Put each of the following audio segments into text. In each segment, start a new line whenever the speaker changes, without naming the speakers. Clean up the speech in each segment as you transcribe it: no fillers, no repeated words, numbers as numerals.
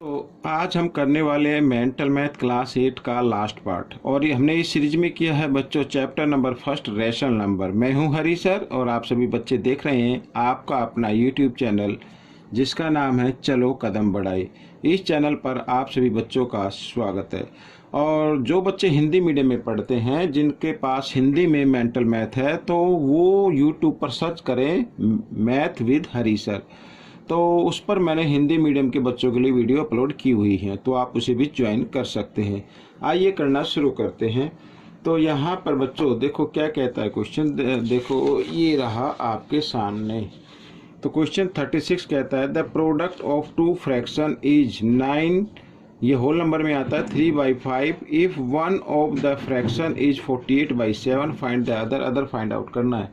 तो आज हम करने वाले हैं मेंटल मैथ क्लास 8 का लास्ट पार्ट। और ये हमने इस सीरीज में किया है बच्चों chapter number first rational number. मैं हूं हरी सर और आप सभी बच्चे देख रहे हैं आपका अपना यूट्यूब चैनल जिसका नाम है चलो कदम बढ़ाई। इस चैनल पर आप सभी बच्चों का स्वागत है। और जो बच्चे हिंदी मीडियम में पढ़ते हैं जिनके पास हिंदी में मेंटल मैथ है तो वो यूट्यूब पर सर्च करें मैथ विद हरी सर। तो उस पर मैंने हिंदी मीडियम के बच्चों के लिए वीडियो अपलोड की हुई है, तो आप उसे भी ज्वाइन कर सकते हैं। आइए करना शुरू करते हैं। तो यहाँ पर बच्चों देखो क्या कहता है क्वेश्चन, देखो ये रहा आपके सामने। तो क्वेश्चन 36 कहता है the product of two fraction is 9, ये होल नंबर में आता है 3/5 if one of the fraction is 48/7 find the other find out करना है।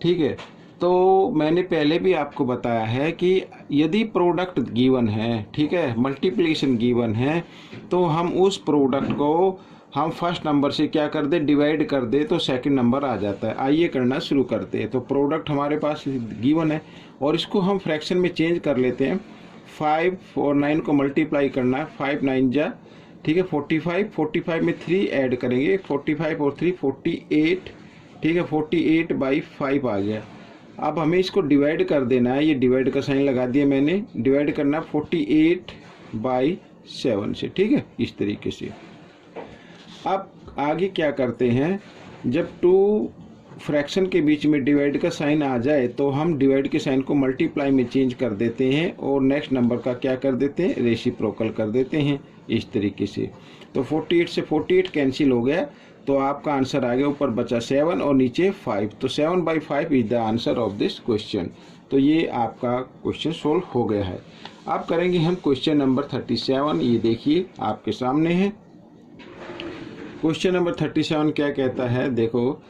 ठीक है, तो मैंने पहले भी आपको बताया है कि यदि प्रोडक्ट गिवन है, ठीक है, मल्टीप्लिकेशन गिवन है, तो हम उस प्रोडक्ट को हम फर्स्ट नंबर से क्या कर दे, डिवाइड कर दे तो सेकंड नंबर आ जाता है। आइए करना शुरू करते हैं। तो प्रोडक्ट हमारे पास गिवन है और इसको हम फ्रैक्शन में चेंज कर लेते हैं। 5 और 9 को मल्टीप्लाई करना है, 5 9 जा, ठीक है, 45, 45 में 3 ऐड करेंगे, 45 और 3 48, ठीक है, 48/5 आ गया। अब हमें इसको डिवाइड कर देना है, ये डिवाइड का साइन लगा दिया मैंने, डिवाइड करना 48/7 से, ठीक है, इस तरीके से। अब आगे क्या करते हैं, जब टू फ्रैक्शन के बीच में डिवाइड का साइन आ जाए तो हम डिवाइड के साइन को मल्टीप्लाई में चेंज कर देते हैं और नेक्स्ट नंबर का क्या कर देते हैं, रेसिप्रोकल कर देते हैं इस तरीके से। तो 48 से 48 कैंसिल हो गया, तो आपका आंसर आ गया, ऊपर बचा 7 और नीचे 5। तो 7/5 is the answer of this question. तो ये आपका क्वेश्चन सोल्व हो गया है। अब करेंगे हम क्वेश्चन नंबर 37। ये देखिए आपके सामने है क्वेश्चन नंबर 37। क्या कहता है, देखो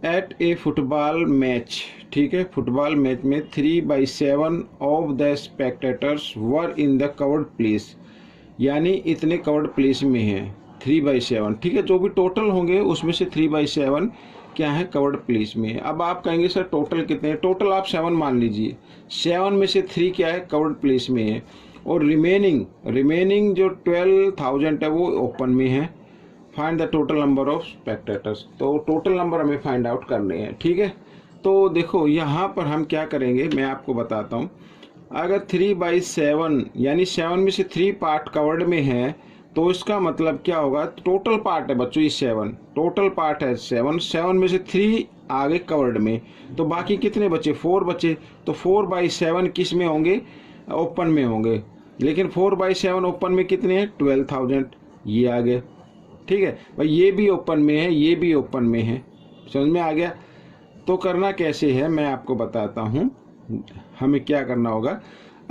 एट ए फुटबॉल मैच, ठीक है, फुटबॉल मैच में 3/7 of the spectators were in the covered place, यानी इतने कवर्ड प्लेस में है 3/7, ठीक है, जो भी टोटल होंगे उसमें से 3/7 क्या है, कवर्ड प्लेस में है। अब आप कहेंगे सर टोटल कितने हैं, टोटल आप 7 मान लीजिए, 7 में से 3 क्या है, कवर्ड प्लेस में है, और रिमेनिंग जो 12,000 है वो ओपन में है। Find the total number of spectators, तो टोटल नंबर हमें फाइंड आउट करने हैं, ठीक है। तो देखो यहाँ पर हम क्या करेंगे, मैं आपको बताता हूँ। अगर 3/7 यानी 7 में से 3 पार्ट कवर्ड में है तो इसका मतलब क्या होगा, टोटल पार्ट है बच्चों ये 7, टोटल पार्ट है 7 में से 3 आगे कवर्ड में, तो बाकी कितने बचे, 4 बचे। तो 4/7 किस में होंगे, ओपन में होंगे, लेकिन 4/7 ओपन में कितने हैं, 12,000, ये आ गए, ठीक है भाई, ये भी ओपन में है, ये भी ओपन में है, समझ में आ गया। तो करना कैसे है मैं आपको बताता हूँ, हमें क्या करना होगा।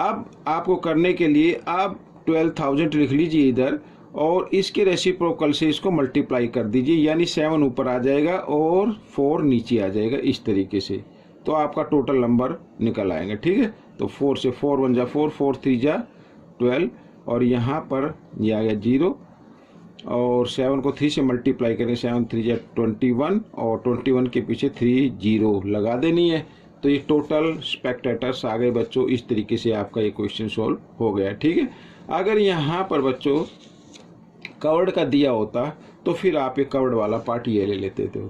अब आपको करने के लिए आप 12,000 लिख लीजिए इधर और इसके रेसिप्रोकल से इसको मल्टीप्लाई कर दीजिए, यानी 7 ऊपर आ जाएगा और 4 नीचे आ जाएगा इस तरीके से। तो आपका टोटल नंबर निकल आएंगे, ठीक है। तो 4 से 4 1 जा 4, 4 3 जा 12, और यहाँ पर ये आ गया 0, और 7 को 3 से मल्टीप्लाई करें, 7 3 जा 21, और 21 के पीछे 3 0 लगा देनी है। तो ये टोटल स्पेक्टेटर्स आ गए बच्चों, इस तरीके से आपका ये क्वेश्चन सोल्व हो गया, ठीक है। अगर यहाँ पर बच्चों कवर्ड का दिया होता तो फिर आप ये कवर्ड वाला पार्ट ये ले लेते थे,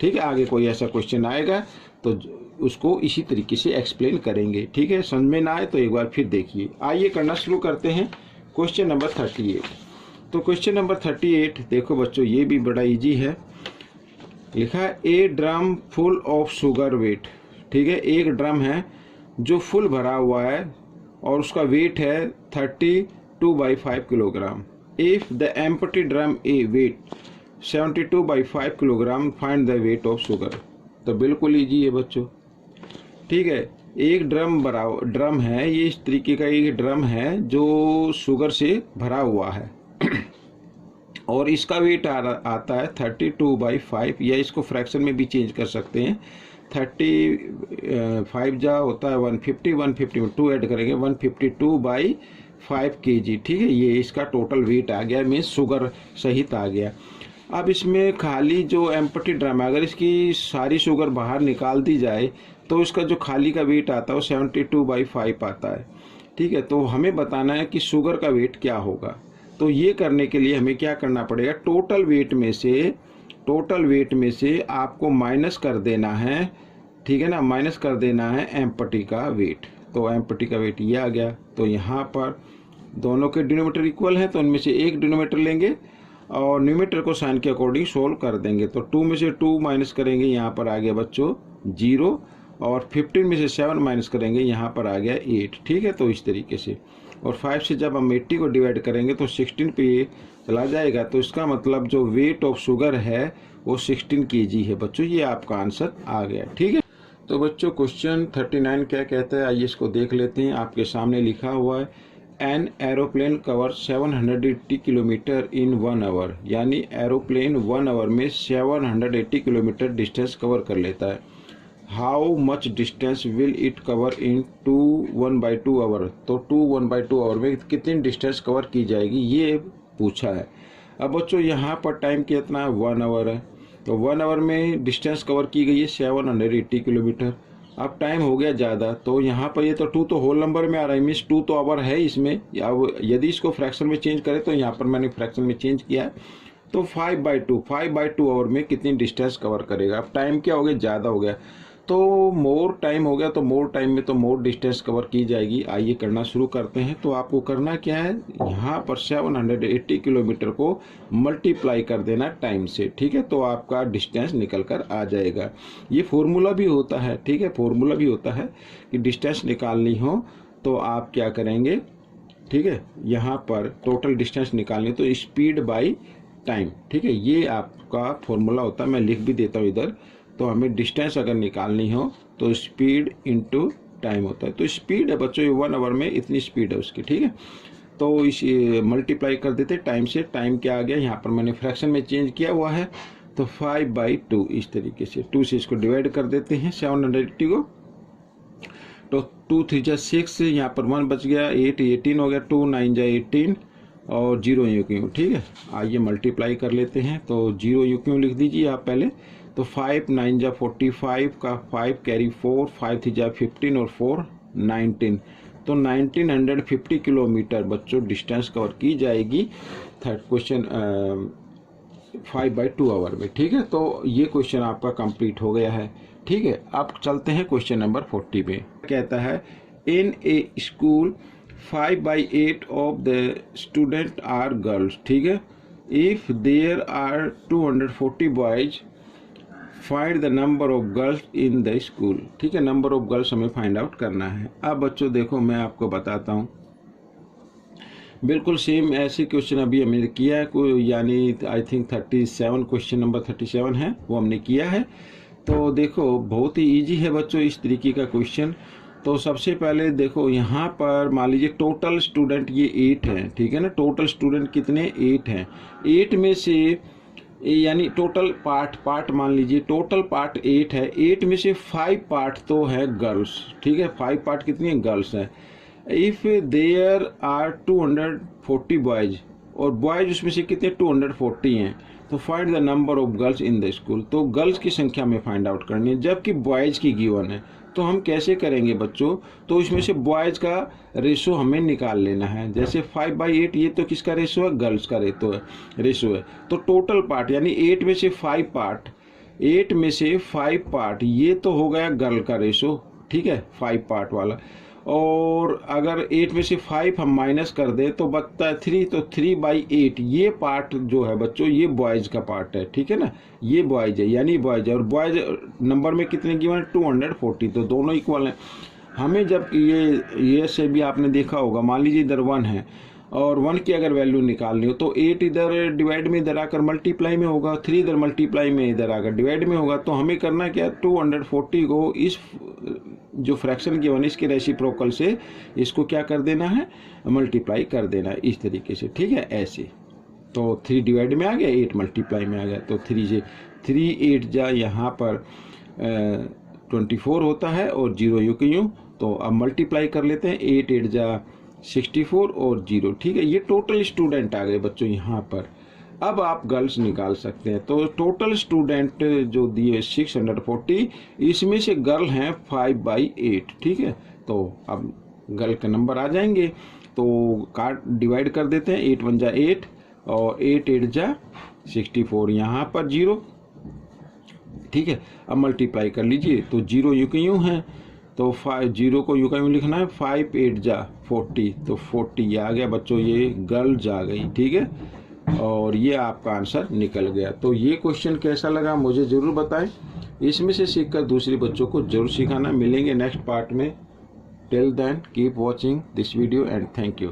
ठीक है। आगे कोई ऐसा क्वेश्चन आएगा तो उसको इसी तरीके से एक्सप्लेन करेंगे, ठीक है। समझ में ना आए तो एक बार फिर देखिए। आइए करना शुरू करते हैं क्वेश्चन नंबर 38। तो क्वेश्चन नंबर 38 देखो बच्चों, ये भी बड़ा इजी है। लिखा है a drum full of sugar weight, ठीक है, एक ड्रम है जो फुल भरा हुआ है और उसका वेट है 32/5 kilogram. If the empty drum a weight 72/5 kilogram find the weight of sugar. तो बिल्कुल इजी है बच्चों, ठीक है। एक ड्रम है, ये इस तरीके का एक ड्रम है जो शुगर से भरा हुआ है और इसका वेट आता है 32/5, या इसको फ्रैक्शन में भी चेंज कर सकते हैं। 35 जा होता है 150, 150 में 2 ऐड करेंगे 152/5 kg, ठीक है। ये इसका टोटल वेट आ गया, मीन्स शुगर सहित आ गया। अब इसमें खाली जो एम्प्टी ड्रम है, अगर इसकी सारी शुगर बाहर निकाल दी जाए तो इसका जो खाली का वेट आता है वो 72/5 आता है, ठीक है। तो हमें बताना है कि शुगर का वेट क्या होगा। तो ये करने के लिए हमें क्या करना पड़ेगा, टोटल वेट में से आपको माइनस कर देना है, ठीक है ना, माइनस कर देना है एम्पटी का वेट। तो एम्पटी का वेट ये आ गया। तो यहाँ पर दोनों के डिनोमीटर इक्वल हैं, तो उनमें से एक डिनोमीटर लेंगे और न्यूमेटर को साइन के अकॉर्डिंग सोल्व कर देंगे। तो 2 में से 2 माइनस करेंगे, यहाँ पर आ गया बच्चों 0, और 15 में से 7 माइनस करेंगे, यहाँ पर आ गया 8, ठीक है। तो इस तरीके से, और 5 से जब हम 80 को डिवाइड करेंगे तो 16 पे ये चला जाएगा। तो इसका मतलब जो वेट ऑफ शुगर है वो 16 kg है बच्चों। ये आपका आंसर आ गया, ठीक है। तो बच्चों क्वेश्चन 39 क्या कहता है, आइए इसको देख लेते हैं। आपके सामने लिखा हुआ है an aeroplane cover 780 kilometre in 1 hour, यानी एरोप्लेन 1 आवर में 780 किलोमीटर डिस्टेंस कवर कर लेता है। How much distance will it cover in 1/2 hour. तो 1/2 आवर में कितनी डिस्टेंस कवर की जाएगी, ये पूछा है। अब बच्चों यहाँ पर टाइम कितना है, 1 आवर है। तो 1 आवर में डिस्टेंस कवर की गई है 780 किलोमीटर। अब टाइम हो गया ज़्यादा, तो यहाँ पर ये तो 2 तो होल नंबर में आ रहा है, मीन्स 2 तो आवर है इसमें। अब यदि इसको फ्रैक्शन में चेंज करें तो यहाँ पर मैंने फ्रैक्शन में चेंज किया है। तो 5/2 आवर में कितनी डिस्टेंस कवर करेगा। अब टाइम क्या हो गया, ज़्यादा हो गया, तो मोर टाइम हो गया। तो मोर टाइम में तो मोर डिस्टेंस कवर की जाएगी। आइए करना शुरू करते हैं। तो आपको करना क्या है, यहाँ पर 780 किलोमीटर को मल्टीप्लाई कर देना टाइम से, ठीक है। तो आपका डिस्टेंस निकल कर आ जाएगा। ये फॉर्मूला भी होता है, ठीक है, फॉर्मूला भी होता है कि डिस्टेंस निकालनी हो तो आप क्या करेंगे, ठीक है। यहाँ पर टोटल डिस्टेंस निकालनी तो स्पीड बाई टाइम, ठीक है, ये आपका फॉर्मूला होता है। मैं लिख भी देता हूँ इधर। तो हमें डिस्टेंस अगर निकालनी हो तो स्पीड इनटू टाइम होता है। तो स्पीड है बच्चों, 1 आवर में इतनी स्पीड है उसकी, ठीक है। तो इस मल्टीप्लाई कर देते टाइम से। टाइम क्या आ गया, यहाँ पर मैंने फ्रैक्शन में चेंज किया हुआ है, तो 5/2 इस तरीके से 2 से इसको डिवाइड कर देते हैं 780 को। तो 2 3 जा 6, यहाँ पर 1 बच गया, 8 18 हो गया, 2 9 जा 18 और 0 यूँ क्यों, ठीक है। आइए मल्टीप्लाई कर लेते हैं। तो 0 यूँ क्यों लिख दीजिए आप पहले। तो 5 9 जा 45 का 5 कैरी 4, 5 3 जा 15 और 4 19। तो 1950 किलोमीटर बच्चों डिस्टेंस कवर की जाएगी थर्ड क्वेश्चन 5/2 आवर में, ठीक है। तो ये क्वेश्चन आपका कंप्लीट हो गया है, ठीक है। अब चलते हैं क्वेश्चन नंबर 40 पे। कहता है in a school 5/8 of the student are girls, ठीक है। If there are 240 boys find the number of girls in the school, ठीक है। नंबर ऑफ गर्ल्स हमें फाइंड आउट करना है। अब बच्चों देखो मैं आपको बताता हूँ, बिल्कुल सेम ऐसे क्वेश्चन अभी हमने किया है, कोई यानी आई थिंक 37 क्वेश्चन नंबर 37 है वो हमने किया है। तो देखो बहुत ही इजी है बच्चों इस तरीके का क्वेश्चन। तो सबसे पहले देखो यहाँ पर मान लीजिए टोटल स्टूडेंट ये 8 हैं, ठीक है ना। टोटल स्टूडेंट कितने, 8 हैं। 8 में से यानी टोटल पार्ट मान लीजिए टोटल पार्ट 8 है। 8 में से 5 पार्ट तो है गर्ल्स, ठीक है। 5 पार्ट कितनी है, गर्ल्स हैं। इफ देयर आर 240 बॉयज, और बॉयज उसमें से कितने 240 हैं। तो find the number of girls in the school. तो गर्ल्स की संख्या में फाइंड आउट करनी है, जबकि बॉयज की गिवन है। तो हम कैसे करेंगे बच्चों, तो इसमें से बॉयज का रेशो हमें निकाल लेना है। जैसे 5/8 ये तो किसका रेशो है, गर्ल्स का रेशो है। तो टोटल पार्ट यानी 8 में से 5 पार्ट, 8 में से 5 पार्ट ये तो हो गया गर्ल का रेशो, ठीक है, 5 पार्ट वाला। और अगर 8 में से 5 हम माइनस कर दें तो बचता है 3, तो 3/8 ये पार्ट जो है बच्चों ये बॉयज का पार्ट है, ठीक है ना। ये बॉयज है यानी बॉयज है, और बॉयज नंबर में कितने गिवन 240, तो दोनों इक्वल हैं। हमें जब ये से भी आपने देखा होगा, मान लीजिए इधर 1 है और 1 की अगर वैल्यू निकालनी हो तो 8 इधर डिवाइड में इधर आकर मल्टीप्लाई में होगा, 3 इधर मल्टीप्लाई में इधर आकर डिवाइड में होगा। तो हमें करना क्या है, 240 को इस जो फ्रैक्शन गिवन इसके रेसिप्रोकल से इसको क्या कर देना है, मल्टीप्लाई कर देना है इस तरीके से, ठीक है, ऐसे। तो 3 डिवाइड में आ गया, 8 मल्टीप्लाई में आ गया। तो 3 8 जा यहाँ पर 24 होता है और 0 यूँ के यूँ। तो अब मल्टीप्लाई कर लेते हैं, 8 8 जा 64 और 0, ठीक है। ये टोटल स्टूडेंट आ गए बच्चों यहाँ पर। अब आप गर्ल्स निकाल सकते हैं। तो टोटल स्टूडेंट जो दिए 640, इसमें से गर्ल हैं 5/8, ठीक है। तो अब गर्ल के नंबर आ जाएंगे। तो काट डिवाइड कर देते हैं, 8 1 जा 8 और 8 8 जा 64, यहाँ पर 0, ठीक है। अब मल्टीप्लाई कर लीजिए तो 0 यूं के यूं है, तो 0 को यूं का यूं लिखना है, 5 8 जा 40, तो 40 आ गया बच्चों, ये गर्ल्स आ गई, ठीक है। और ये आपका आंसर निकल गया। तो ये क्वेश्चन कैसा लगा मुझे ज़रूर बताएं, इसमें से सीखकर दूसरे बच्चों को जरूर सिखाना। मिलेंगे नेक्स्ट पार्ट में। Till then keep watching this video and thank you.